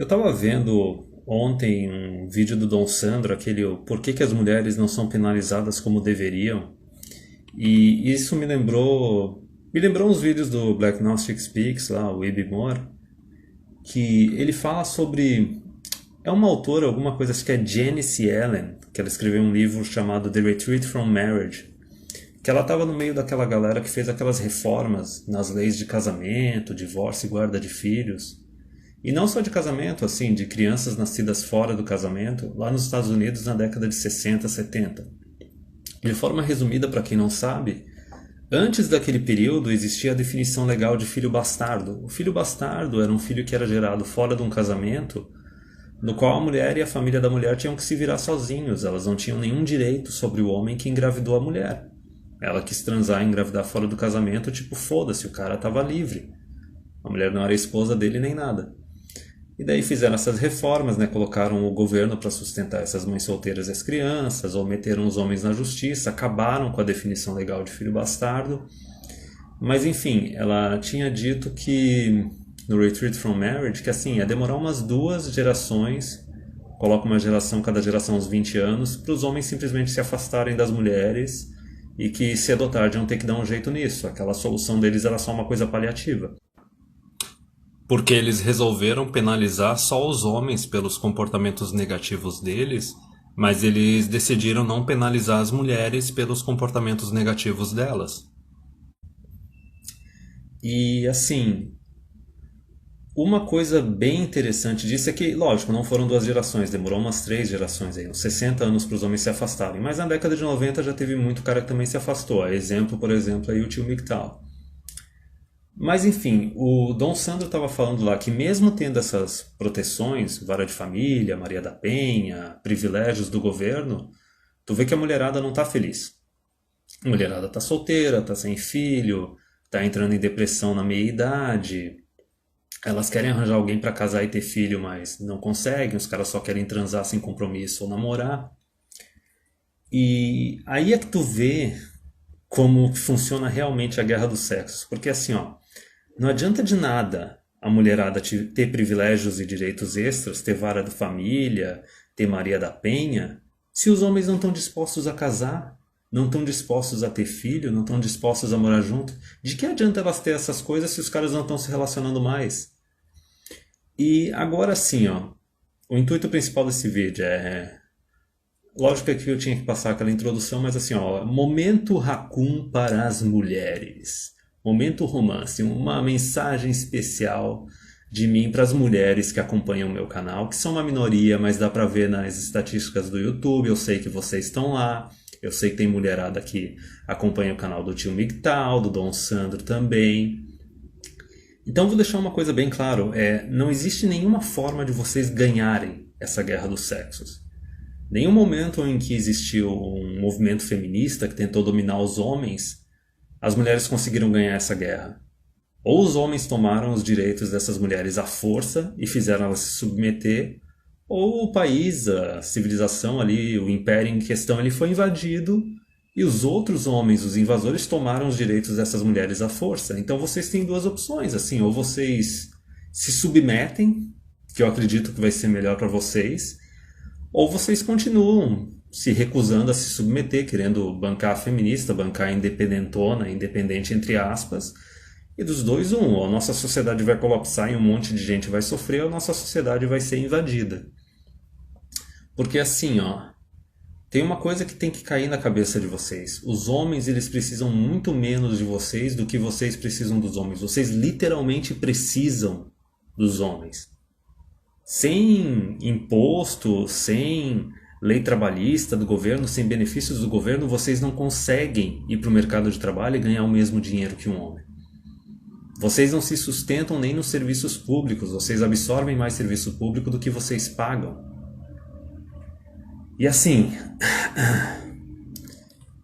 Eu tava vendo ontem um vídeo do Dom Sandro, aquele Por que que as mulheres não são penalizadas como deveriam? E isso me lembrou uns vídeos do Black Gnostic Speaks, lá, o Ibi More, que ele fala sobre, é uma autora, alguma coisa, acho que é Janice Ellen, que ela escreveu um livro chamado The Retreat from Marriage, que ela estava no meio daquela galera que fez aquelas reformas nas leis de casamento, divórcio e guarda de filhos. E não só de casamento, assim, de crianças nascidas fora do casamento, lá nos Estados Unidos na década de 60, 70. De forma resumida, para quem não sabe, antes daquele período existia a definição legal de filho bastardo. O filho bastardo era um filho que era gerado fora de um casamento, no qual a mulher e a família da mulher tinham que se virar sozinhos, elas não tinham nenhum direito sobre o homem que engravidou a mulher. Ela quis transar e engravidar fora do casamento, tipo, foda-se, o cara estava livre. A mulher não era esposa dele nem nada. E daí fizeram essas reformas, né? Colocaram o governo para sustentar essas mães solteiras e as crianças, ou meteram os homens na justiça, acabaram com a definição legal de filho bastardo. Mas enfim, ela tinha dito que no Retreat from Marriage, que assim, ia demorar umas 2 gerações, coloca uma geração, cada geração uns 20 anos, para os homens simplesmente se afastarem das mulheres e que cedo ou tarde iam ter que dar um jeito nisso. Aquela solução deles era só uma coisa paliativa. Porque eles resolveram penalizar só os homens pelos comportamentos negativos deles, mas eles decidiram não penalizar as mulheres pelos comportamentos negativos delas. E assim, uma coisa bem interessante disso é que, lógico, não foram 2 gerações, demorou umas 3 gerações aí, uns 60 anos para os homens se afastarem. Mas na década de 90 já teve muito cara que também se afastou. Exemplo, por exemplo, aí o tio MGTOW. Mas enfim, o Dom Sandro estava falando lá que mesmo tendo essas proteções, vara de família, Maria da Penha, privilégios do governo, tu vê que a mulherada não tá feliz. A mulherada tá solteira, tá sem filho, tá entrando em depressão na meia-idade. Elas querem arranjar alguém para casar e ter filho, mas não conseguem, os caras só querem transar sem compromisso ou namorar. E aí é que tu vê como funciona realmente a guerra dos sexos. Porque assim, ó, não adianta de nada a mulherada ter privilégios e direitos extras, ter vara da família, ter Maria da Penha, se os homens não estão dispostos a casar, não estão dispostos a ter filho, não estão dispostos a morar junto. De que adianta elas ter essas coisas se os caras não estão se relacionando mais? E agora sim, ó, o intuito principal desse vídeo é... Lógico que aqui eu tinha que passar aquela introdução, mas assim, ó, momento raccoon para as mulheres. Momento romance, uma mensagem especial de mim para as mulheres que acompanham o meu canal, que são uma minoria, mas dá para ver nas estatísticas do YouTube, eu sei que vocês estão lá, eu sei que tem mulherada que acompanha o canal do tio MGTOW, do Dom Sandro também. Então vou deixar uma coisa bem claro, não existe nenhuma forma de vocês ganharem essa guerra dos sexos. Nenhum momento em que existiu um movimento feminista que tentou dominar os homens, as mulheres conseguiram ganhar essa guerra. Ou os homens tomaram os direitos dessas mulheres à força e fizeram elas se submeter, ou o país, a civilização ali, o império em questão, ele foi invadido e os outros homens, os invasores, tomaram os direitos dessas mulheres à força. Então vocês têm 2 opções, assim, ou vocês se submetem, que eu acredito que vai ser melhor para vocês, ou vocês continuam se recusando a se submeter, querendo bancar a feminista, bancar a independentona, independente entre aspas. E dos dois, ou a nossa sociedade vai colapsar e um monte de gente vai sofrer, ou a nossa sociedade vai ser invadida. Porque assim, ó, tem uma coisa que tem que cair na cabeça de vocês. Os homens, eles precisam muito menos de vocês do que vocês precisam dos homens. Vocês literalmente precisam dos homens. Sem imposto, sem lei trabalhista do governo, sem benefícios do governo, vocês não conseguem ir para o mercado de trabalho e ganhar o mesmo dinheiro que um homem. Vocês não se sustentam nem nos serviços públicos, vocês absorvem mais serviço público do que vocês pagam. E assim,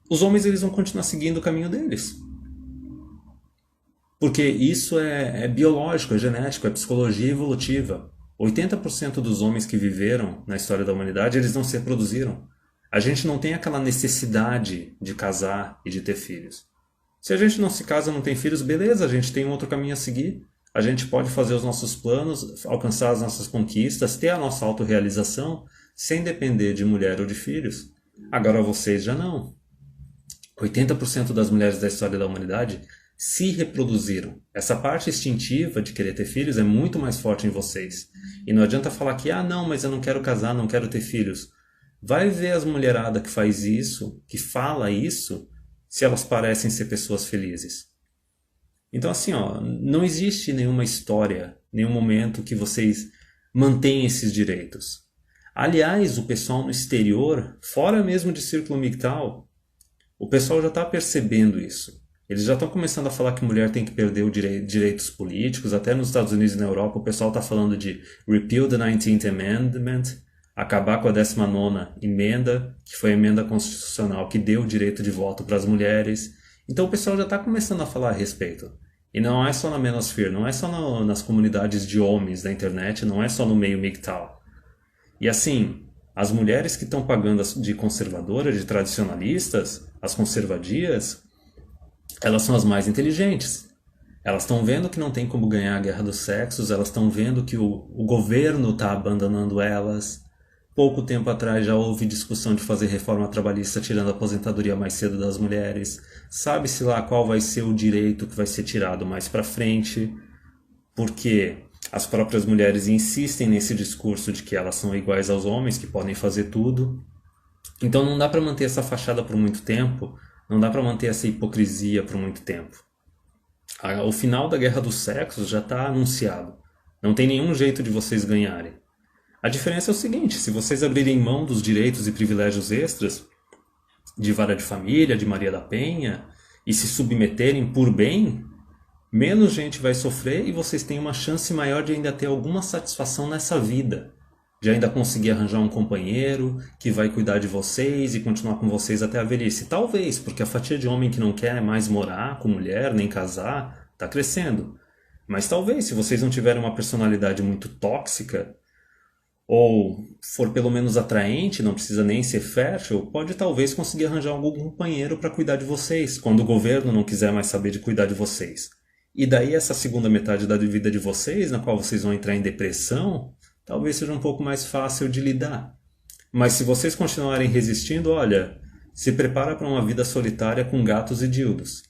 os homens eles vão continuar seguindo o caminho deles. Porque isso é biológico, é genético, é psicologia evolutiva. 80% dos homens que viveram na história da humanidade, eles não se reproduziram. A gente não tem aquela necessidade de casar e de ter filhos. Se a gente não se casa, não tem filhos, beleza, a gente tem um outro caminho a seguir. A gente pode fazer os nossos planos, alcançar as nossas conquistas, ter a nossa autorrealização, sem depender de mulher ou de filhos. Agora vocês já não. 80% das mulheres da história da humanidade se reproduziram. Essa parte instintiva de querer ter filhos é muito mais forte em vocês. E não adianta falar que, não, mas eu não quero casar, não quero ter filhos. Vai ver as mulheradas que faz isso, que fala isso, se elas parecem ser pessoas felizes. Então assim, não existe nenhuma história, nenhum momento que vocês mantêm esses direitos. Aliás, o pessoal no exterior, fora mesmo de círculo MGTOW, o pessoal já está percebendo isso. Eles já estão começando a falar que mulher tem que perder os direitos políticos. Até nos Estados Unidos e na Europa o pessoal está falando de repeal the 19th Amendment, acabar com a 19ª emenda, que foi a emenda constitucional que deu o direito de voto para as mulheres. Então o pessoal já está começando a falar a respeito. E não é só na manosphere, não é só nas comunidades de homens da internet, não é só no meio MGTOW. E assim, as mulheres que estão pagando de conservadoras, de tradicionalistas, as conservadias, elas são as mais inteligentes. Elas estão vendo que não tem como ganhar a guerra dos sexos, elas estão vendo que o governo está abandonando elas. Pouco tempo atrás já houve discussão de fazer reforma trabalhista tirando a aposentadoria mais cedo das mulheres. Sabe-se lá qual vai ser o direito que vai ser tirado mais para frente, porque as próprias mulheres insistem nesse discurso de que elas são iguais aos homens, que podem fazer tudo. Então não dá para manter essa fachada por muito tempo, não dá para manter essa hipocrisia por muito tempo. O final da guerra dos sexos já está anunciado. Não tem nenhum jeito de vocês ganharem. A diferença é o seguinte, se vocês abrirem mão dos direitos e privilégios extras, de vara de família, de Maria da Penha, e se submeterem por bem, menos gente vai sofrer e vocês têm uma chance maior de ainda ter alguma satisfação nessa vida. De ainda conseguir arranjar um companheiro que vai cuidar de vocês e continuar com vocês até a velhice. Talvez, porque a fatia de homem que não quer mais morar com mulher, nem casar, está crescendo. Mas talvez, se vocês não tiverem uma personalidade muito tóxica, ou for pelo menos atraente, não precisa nem ser fértil, pode talvez conseguir arranjar algum companheiro para cuidar de vocês, quando o governo não quiser mais saber de cuidar de vocês. E daí essa segunda metade da vida de vocês, na qual vocês vão entrar em depressão, talvez seja um pouco mais fácil de lidar. Mas se vocês continuarem resistindo, olha, se prepara para uma vida solitária com gatos e dildos.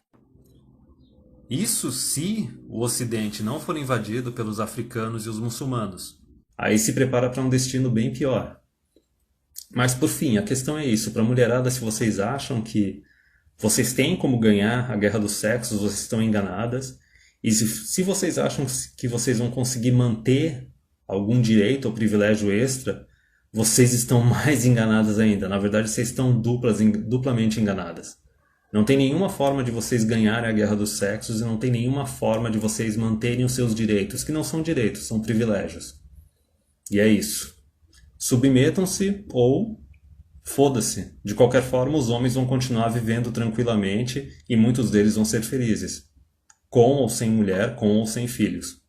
Isso se o Ocidente não for invadido pelos africanos e os muçulmanos. Aí se prepara para um destino bem pior. Mas por fim, a questão é isso. Para a mulherada, se vocês acham que vocês têm como ganhar a guerra dos sexos, vocês estão enganadas. E se vocês acham que vocês vão conseguir manter algum direito ou privilégio extra, vocês estão mais enganadas ainda. Na verdade, vocês estão duplamente enganadas. Não tem nenhuma forma de vocês ganharem a guerra dos sexos e não tem nenhuma forma de vocês manterem os seus direitos, que não são direitos, são privilégios. E é isso. Submetam-se ou foda-se. De qualquer forma, os homens vão continuar vivendo tranquilamente e muitos deles vão ser felizes. Com ou sem mulher, com ou sem filhos.